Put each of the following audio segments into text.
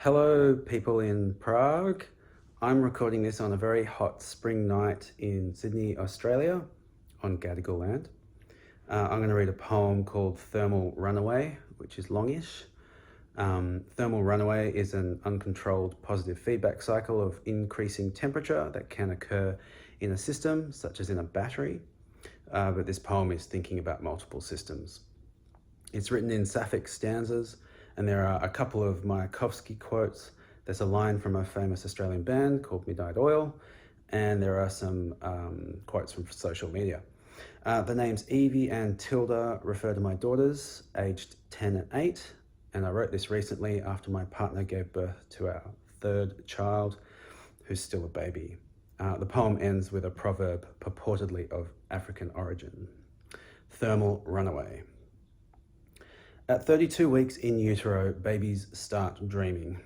Hello, people in Prague. I'm recording this on a very hot spring night in Sydney, Australia, on Gadigal land. I'm going to read a poem called Thermal Runaway, which is longish. Thermal runaway is an uncontrolled positive feedback cycle of increasing temperature that can occur in a system, such as in a battery. But this poem is thinking about multiple systems. It's written in Sapphic stanzas, and there are a couple of Mayakovsky quotes. There's a line from a famous Australian band called Midnight Oil, and there are some quotes from social media. The names Evie and Tilda refer to my daughters, aged 10 and 8, and I wrote this recently after my partner gave birth to our third child, who's still a baby. The poem ends with a proverb purportedly of African origin. Thermal runaway. At 32 weeks in utero, babies start dreaming.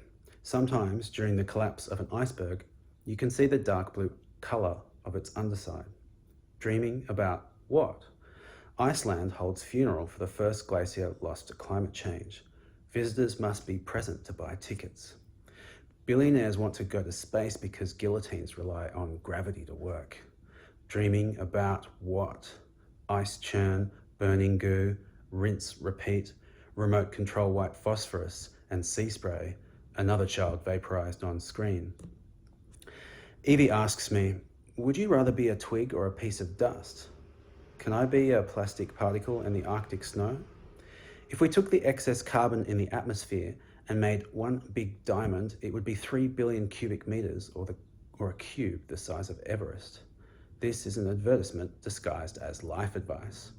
Sometimes, during the collapse of an iceberg, you can see the dark blue colour of its underside. Dreaming about what? Iceland holds funeral for the first glacier lost to climate change. Visitors must be present to buy tickets. Billionaires want to go to space because guillotines rely on gravity to work. Dreaming about what? Ice churn, burning goo, rinse, repeat, remote control white phosphorus and sea spray, another child vaporized on screen. Evie asks me, would you rather be a twig or a piece of dust? Can I be a plastic particle in the Arctic snow? If we took the excess carbon in the atmosphere and made one big diamond, it would be 3 billion cubic meters or a cube the size of Everest. This is an advertisement disguised as life advice.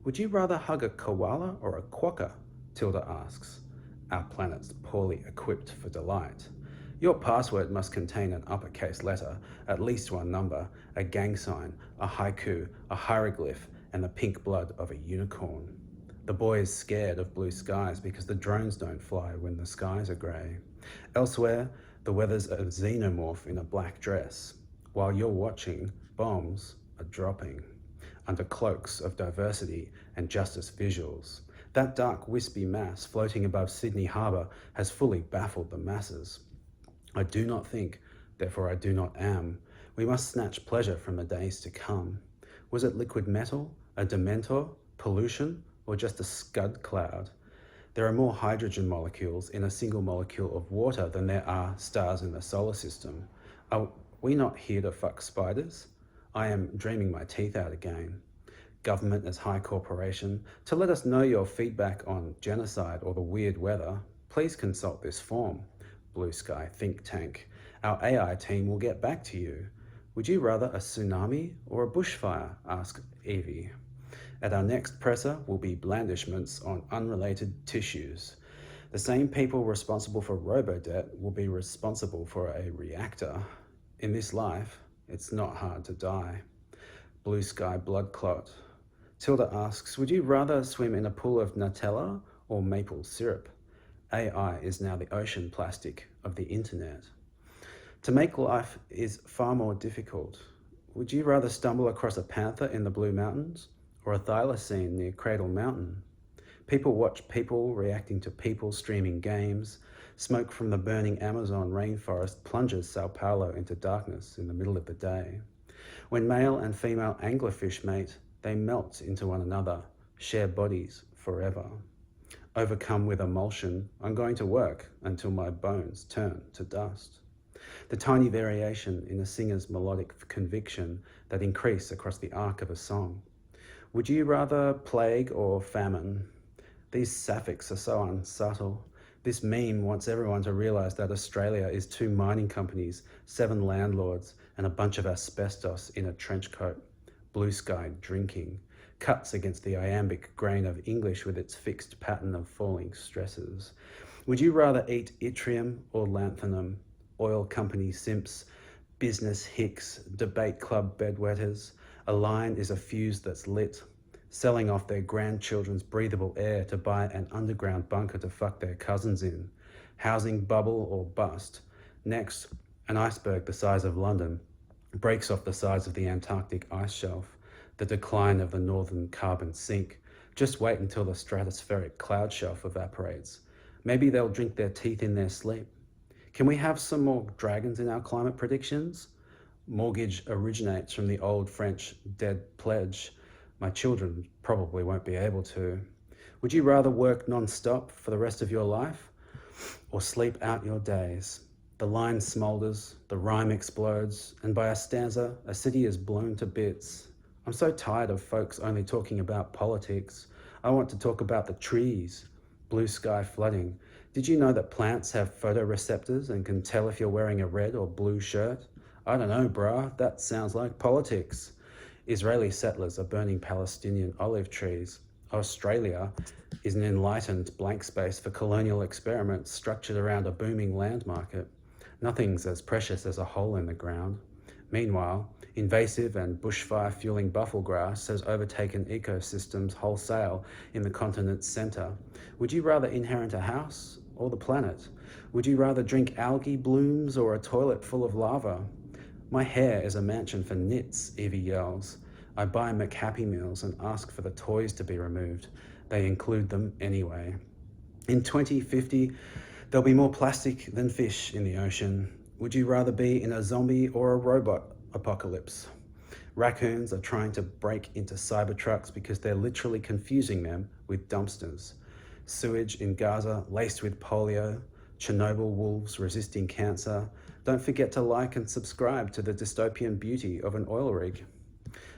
Would you rather hug a koala or a quokka? Tilda asks. Our planet's poorly equipped for delight. Your password must contain an uppercase letter, at least one number, a gang sign, a haiku, a hieroglyph, and the pink blood of a unicorn. The boy is scared of blue skies because the drones don't fly when the skies are grey. Elsewhere, the weather's a xenomorph in a black dress. While you're watching, bombs are dropping under cloaks of diversity and justice visuals. That dark wispy mass floating above Sydney Harbour has fully baffled the masses. I do not think, therefore I do not am. We must snatch pleasure from the days to come. Was it liquid metal, a dementor, pollution, or just a scud cloud? There are more hydrogen molecules in a single molecule of water than there are stars in the solar system. Are we not here to fuck spiders? I am dreaming my teeth out again. Government as high corporation, to let us know your feedback on genocide or the weird weather, please consult this form. Blue Sky Think Tank. Our AI team will get back to you. Would you rather a tsunami or a bushfire? Asked Evie. At our next presser will be blandishments on unrelated tissues. The same people responsible for robo-debt will be responsible for a reactor. In this life, it's not hard to die. Blue sky blood clot. Tilda asks, would you rather swim in a pool of Nutella or maple syrup? AI is now the ocean plastic of the internet. To make life is far more difficult. Would you rather stumble across a panther in the Blue Mountains or a thylacine near Cradle Mountain? People watch people reacting to people streaming games. Smoke from the burning Amazon rainforest plunges Sao Paulo into darkness in the middle of the day. When male and female anglerfish mate, they melt into one another, share bodies forever. Overcome with emulsion, I'm going to work until my bones turn to dust. The tiny variation in a singer's melodic conviction that increase across the arc of a song. Would you rather plague or famine? These sapphics are so unsubtle. This meme wants everyone to realise that Australia is 2 mining companies, 7 landlords, and a bunch of asbestos in a trench coat. Blue sky drinking, cuts against the iambic grain of English with its fixed pattern of falling stresses. Would you rather eat yttrium or lanthanum? Oil company simps, business hicks, debate club bedwetters. A line is a fuse that's lit, selling off their grandchildren's breathable air to buy an underground bunker to fuck their cousins in. Housing bubble or bust. Next, an iceberg the size of London breaks off the sides of the Antarctic ice shelf. The decline of the northern carbon sink. Just wait until the stratospheric cloud shelf evaporates. Maybe they'll drink their teeth in their sleep. Can we have some more dragons in our climate predictions? Mortgage originates from the old French dead pledge. My children probably won't be able to. Would you rather work non-stop for the rest of your life or sleep out your days? The line smoulders, the rhyme explodes, and by a stanza, a city is blown to bits. I'm so tired of folks only talking about politics. I want to talk about the trees, blue sky flooding. Did you know that plants have photoreceptors and can tell if you're wearing a red or blue shirt? I don't know, brah, that sounds like politics. Israeli settlers are burning Palestinian olive trees. Australia is an enlightened blank space for colonial experiments structured around a booming land market. Nothing's as precious as a hole in the ground. Meanwhile, invasive and bushfire fueling bufflegrass has overtaken ecosystems wholesale in the continent's centre. Would you rather inherit a house or the planet? Would you rather drink algae blooms or a toilet full of lava? My hair is a mansion for nits, Evie yells. I buy McHappy Meals and ask for the toys to be removed. They include them anyway. In 2050, there'll be more plastic than fish in the ocean. Would you rather be in a zombie or a robot apocalypse? Raccoons are trying to break into Cybertrucks because they're literally confusing them with dumpsters. Sewage in Gaza laced with polio, Chernobyl wolves resisting cancer. Don't forget to like and subscribe to the dystopian beauty of an oil rig.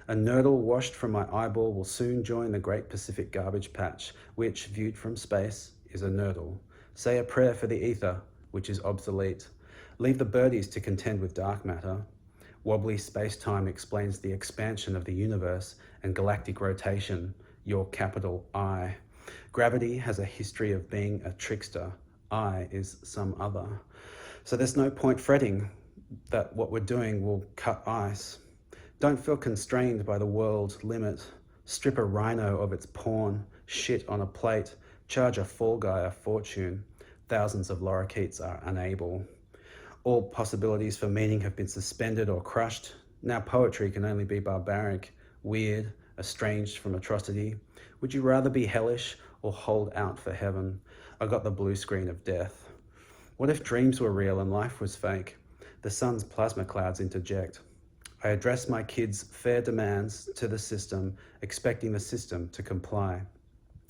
A nurdle washed from my eyeball will soon join the Great Pacific Garbage Patch, which, viewed from space, is a nurdle. Say a prayer for the ether, which is obsolete. Leave the birdies to contend with dark matter. Wobbly space-time explains the expansion of the universe and galactic rotation, your capital I. Gravity has a history of being a trickster. I is some other. So there's no point fretting that what we're doing will cut ice. Don't feel constrained by the world limit. Strip a rhino of its pawn, shit on a plate, charge a fall guy a fortune. Thousands of lorikeets are unable. All possibilities for meaning have been suspended or crushed. Now poetry can only be barbaric, weird, estranged from atrocity. Would you rather be hellish or hold out for heaven? I got the blue screen of death. What if dreams were real and life was fake? The sun's plasma clouds interject. I address my kids' fair demands to the system, expecting the system to comply.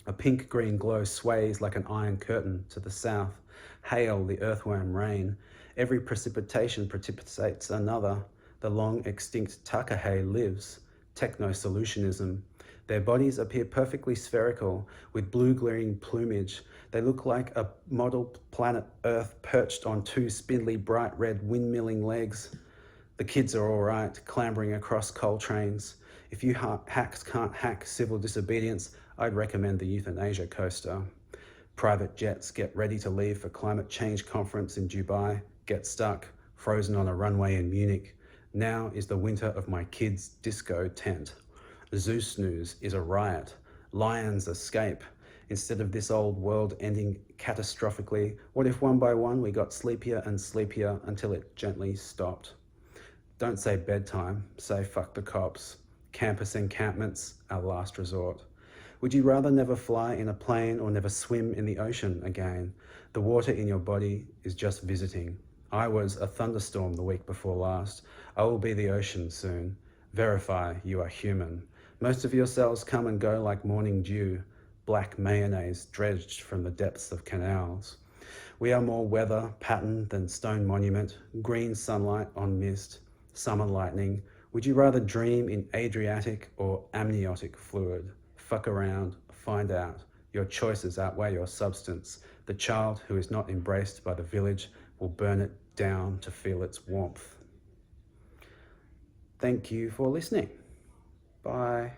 A pink-green glow sways like an iron curtain to the south. Hail the earthworm rain. Every precipitation precipitates another. The long-extinct Takahe lives. Techno-solutionism. Their bodies appear perfectly spherical, with blue-glaring plumage. They look like a model planet Earth perched on two spindly, bright red windmilling legs. The kids are all right, clambering across coal trains. If you hacks can't hack civil disobedience, I'd recommend the euthanasia coaster. Private jets get ready to leave for climate change conference in Dubai, get stuck, frozen on a runway in Munich. Now is the winter of my kids' disco tent. Zoo snooze is a riot. Lions escape. Instead of this old world ending catastrophically, what if one by one we got sleepier and sleepier until it gently stopped? Don't say bedtime, say fuck the cops. Campus encampments, our last resort. Would you rather never fly in a plane or never swim in the ocean again? The water in your body is just visiting. I was a thunderstorm the week before last. I will be the ocean soon. Verify you are human. Most of your cells come and go like morning dew, black mayonnaise dredged from the depths of canals. We are more weather pattern than stone monument, green sunlight on mist, summer lightning. Would you rather dream in Adriatic or amniotic fluid? Fuck around, find out. Your choices outweigh your substance. The child who is not embraced by the village will burn it down to feel its warmth. Thank you for listening. Bye.